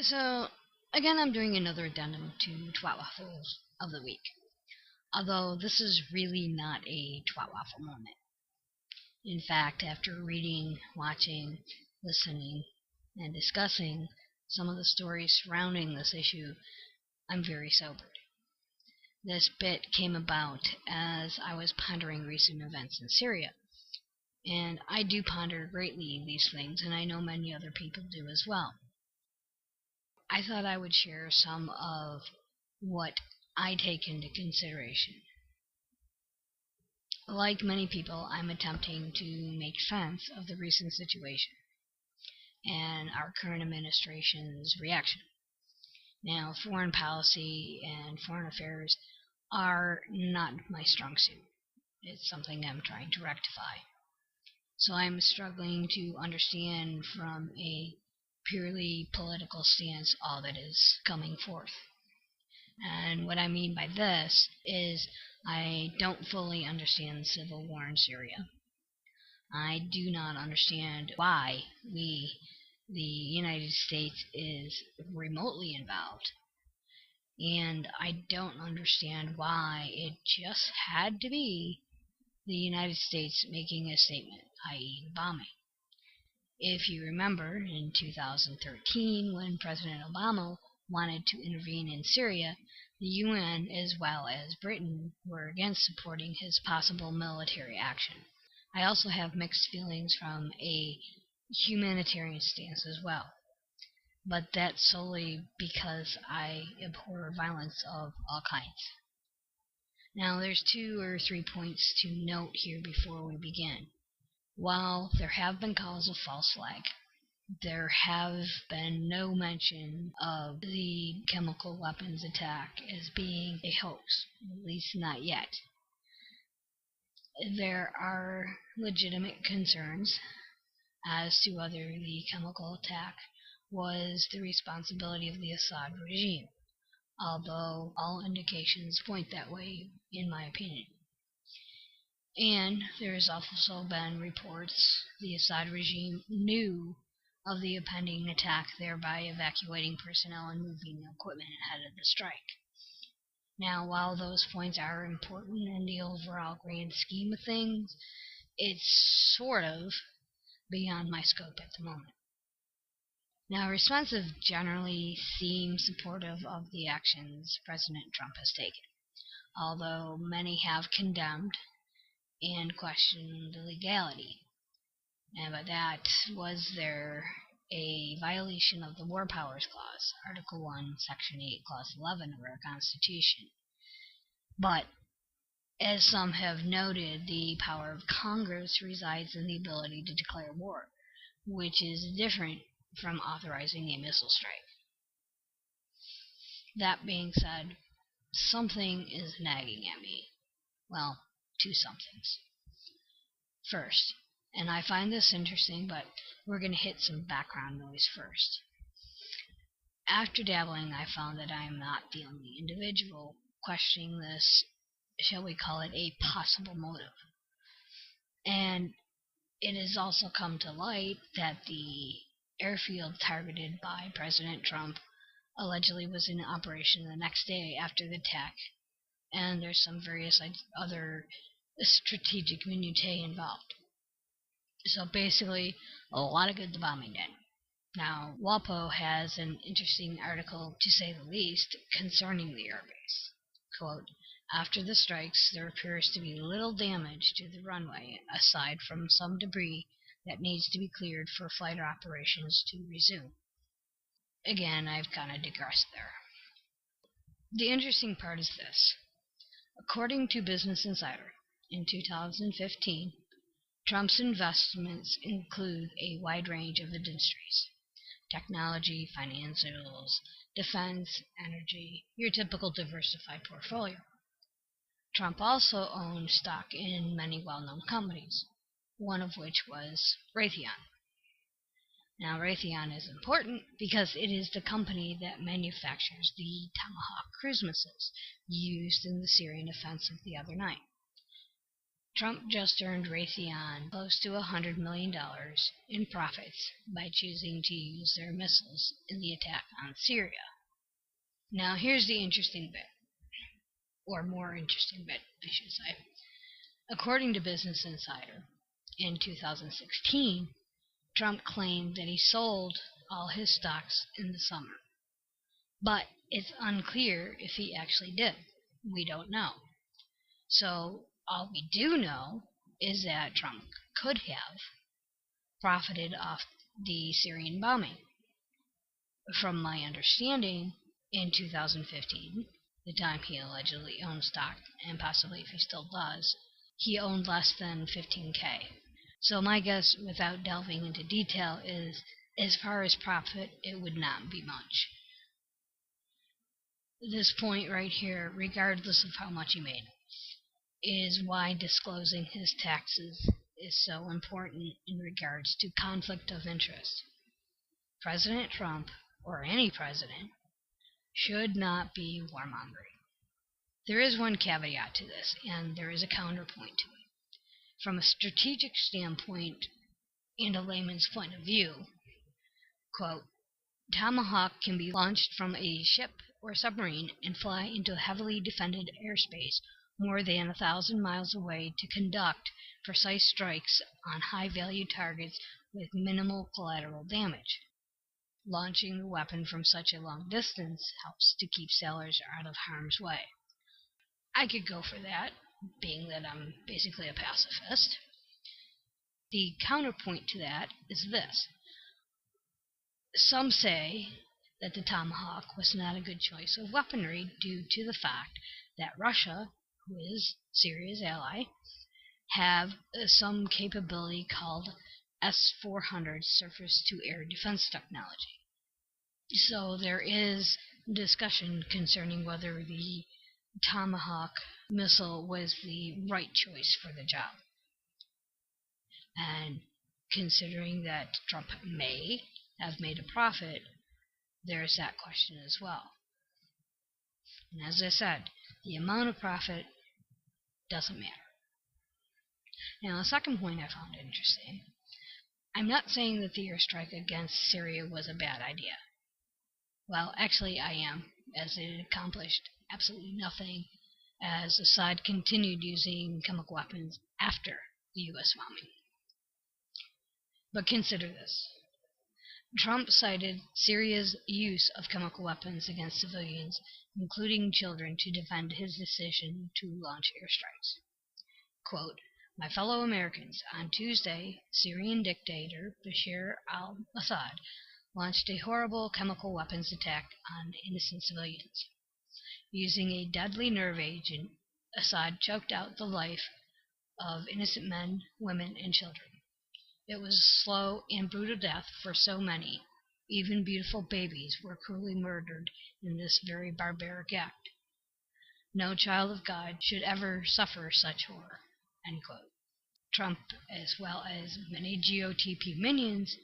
So, again, I'm doing another addendum to Twatwaffles of the week. Although this is really not a Twatwaffle moment. In fact, after reading, watching, listening, and discussing some of the stories surrounding this issue, I'm very sobered. This bit came about as I was pondering recent events in Syria. And I do ponder greatly these things, and I know many other people do as well. I thought I would share some of what I take into consideration. Like many people, I'm attempting to make sense of the recent situation and our current administration's reaction. Now, foreign policy and foreign affairs are not my strong suit. It's something I'm trying to rectify. So I'm struggling to understand from a purely political stance all that is coming forth. And what I mean by this is I don't fully understand the civil war in Syria. I do not understand why the United States is remotely involved. And I don't understand why it just had to be the United States making a statement, i.e. bombing. If you remember, in 2013, when President Obama wanted to intervene in Syria, the UN as well as Britain were against supporting his possible military action. I also have mixed feelings from a humanitarian stance as well, but that's solely because I abhor violence of all kinds. Now, there's 2 or 3 points to note here before we begin. While there have been calls of false flag, there have been no mention of the chemical weapons attack as being a hoax, at least not yet. There are legitimate concerns as to whether the chemical attack was the responsibility of the Assad regime, although all indications point that way, in my opinion. And there has also been reports the Assad regime knew of the impending attack, thereby evacuating personnel and moving equipment ahead of the strike. Now, while those points are important in the overall grand scheme of things, it's sort of beyond my scope at the moment. Now, responses generally seem supportive of the actions President Trump has taken, although many have condemned and questioned the legality. And by that, was there a violation of the War Powers Clause, Article 1, Section 8, Clause 11 of our Constitution? But, as some have noted, the power of Congress resides in the ability to declare war, which is different from authorizing a missile strike. That being said, something is nagging at me. Well, 2 somethings. First, and I find this interesting, but we're going to hit some background noise first. After dabbling, I found that I am not the only individual questioning this, shall we call it, a possible motive. And it has also come to light that the airfield targeted by President Trump allegedly was in operation the next day after the attack, and there's some various other strategic minutiae involved. So basically, a lot of good the bombing did. Now, WAPO has an interesting article, to say the least, concerning the airbase. Quote, after the strikes, there appears to be little damage to the runway, aside from some debris that needs to be cleared for flight operations to resume. Again, I've kind of digressed there. The interesting part is this. According to Business Insider, in 2015, Trump's investments include a wide range of industries: technology, financials, defense, energy, your typical diversified portfolio. Trump also owned stock in many well-known companies, one of which was Raytheon. Now, Raytheon is important because it is the company that manufactures the Tomahawk cruise missiles used in the Syrian offensive the other night. Trump just earned Raytheon close to $100 million in profits by choosing to use their missiles in the attack on Syria. Now here's the interesting bit, or more interesting bit, I should say. According to Business Insider, in 2016, Trump claimed that he sold all his stocks in the summer. But it's unclear if he actually did. We don't know. So all we do know is that Trump could have profited off the Syrian bombing. From my understanding, in 2015, the time he allegedly owned stock, and possibly if he still does, he owned less than 15K. So my guess, without delving into detail, is as far as profit, it would not be much. This point right here, regardless of how much he made, is why disclosing his taxes is so important in regards to conflict of interest. President Trump, or any president, should not be warmongering. There is one caveat to this, and there is a counterpoint to it. From a strategic standpoint and a layman's point of view, quote, Tomahawk can be launched from a ship or submarine and fly into heavily defended airspace more than 1,000 miles away to conduct precise strikes on high-value targets with minimal collateral damage. Launching the weapon from such a long distance helps to keep sailors out of harm's way. I could go for that, being that I'm basically a pacifist. The counterpoint to that is this. Some say that the Tomahawk was not a good choice of weaponry due to the fact that Russia, who is Syria's ally, have some capability called S-400 surface-to-air defense technology. So there is discussion concerning whether the Tomahawk missile was the right choice for the job. And considering that Trump may have made a profit, there's that question as well. And as I said, the amount of profit doesn't matter. Now, the second point I found interesting. I'm not saying that the airstrike against Syria was a bad idea. Well, actually I am, as it accomplished absolutely nothing, as Assad continued using chemical weapons after the U.S. bombing. But consider this. Trump cited Syria's use of chemical weapons against civilians, including children, to defend his decision to launch airstrikes. Quote, My fellow Americans, on Tuesday, Syrian dictator Bashar al-Assad launched a horrible chemical weapons attack on innocent civilians. Using a deadly nerve agent, Assad choked out the life of innocent men, women, and children. It was a slow and brutal death for so many. Even beautiful babies were cruelly murdered in this very barbaric act. No child of God should ever suffer such horror. End quote. Trump, as well as many GOTP minions,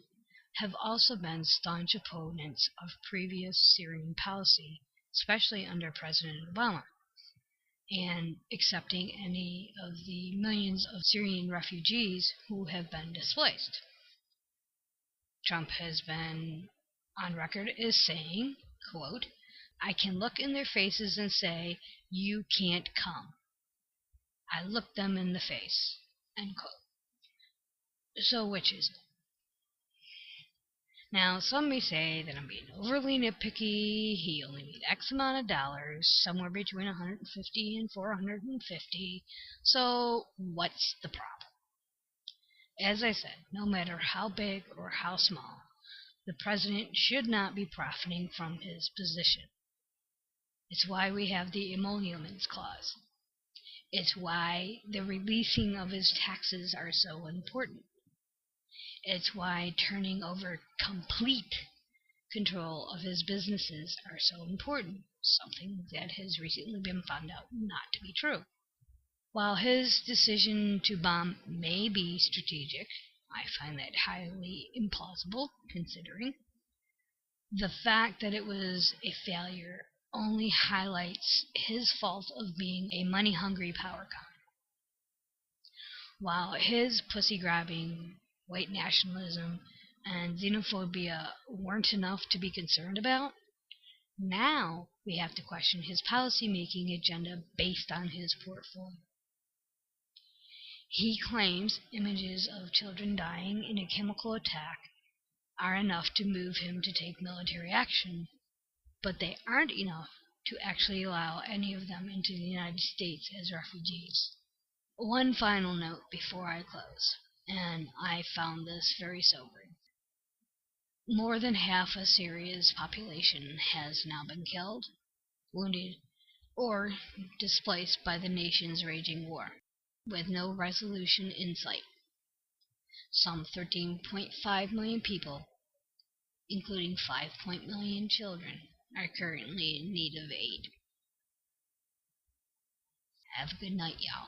have also been staunch opponents of previous Syrian policy, especially under President Obama, and accepting any of the millions of Syrian refugees who have been displaced. Trump has been on record as saying, quote, I can look in their faces and say, you can't come. I look them in the face, end quote. So which is it? Now, some may say that I'm being overly nitpicky. He only made X amount of dollars, somewhere between 150 and 450. So, what's the problem? As I said, no matter how big or how small, the president should not be profiting from his position. It's why we have the Emoluments Clause. It's why the releasing of his taxes are so important. It's why turning over complete control of his businesses are so important, something that has recently been found out not to be true. While his decision to bomb may be strategic, I find that highly implausible, considering the fact that it was a failure only highlights his fault of being a money-hungry power con. While his pussy-grabbing, white nationalism, and xenophobia weren't enough to be concerned about, now we have to question his policy-making agenda based on his portfolio. He claims images of children dying in a chemical attack are enough to move him to take military action, but they aren't enough to actually allow any of them into the United States as refugees. One final note before I close, and I found this very sobering. More than half of Syria's population has now been killed, wounded, or displaced by the nation's raging war, with no resolution in sight. Some 13.5 million people, including 5 million children, are currently in need of aid. Have a good night, y'all.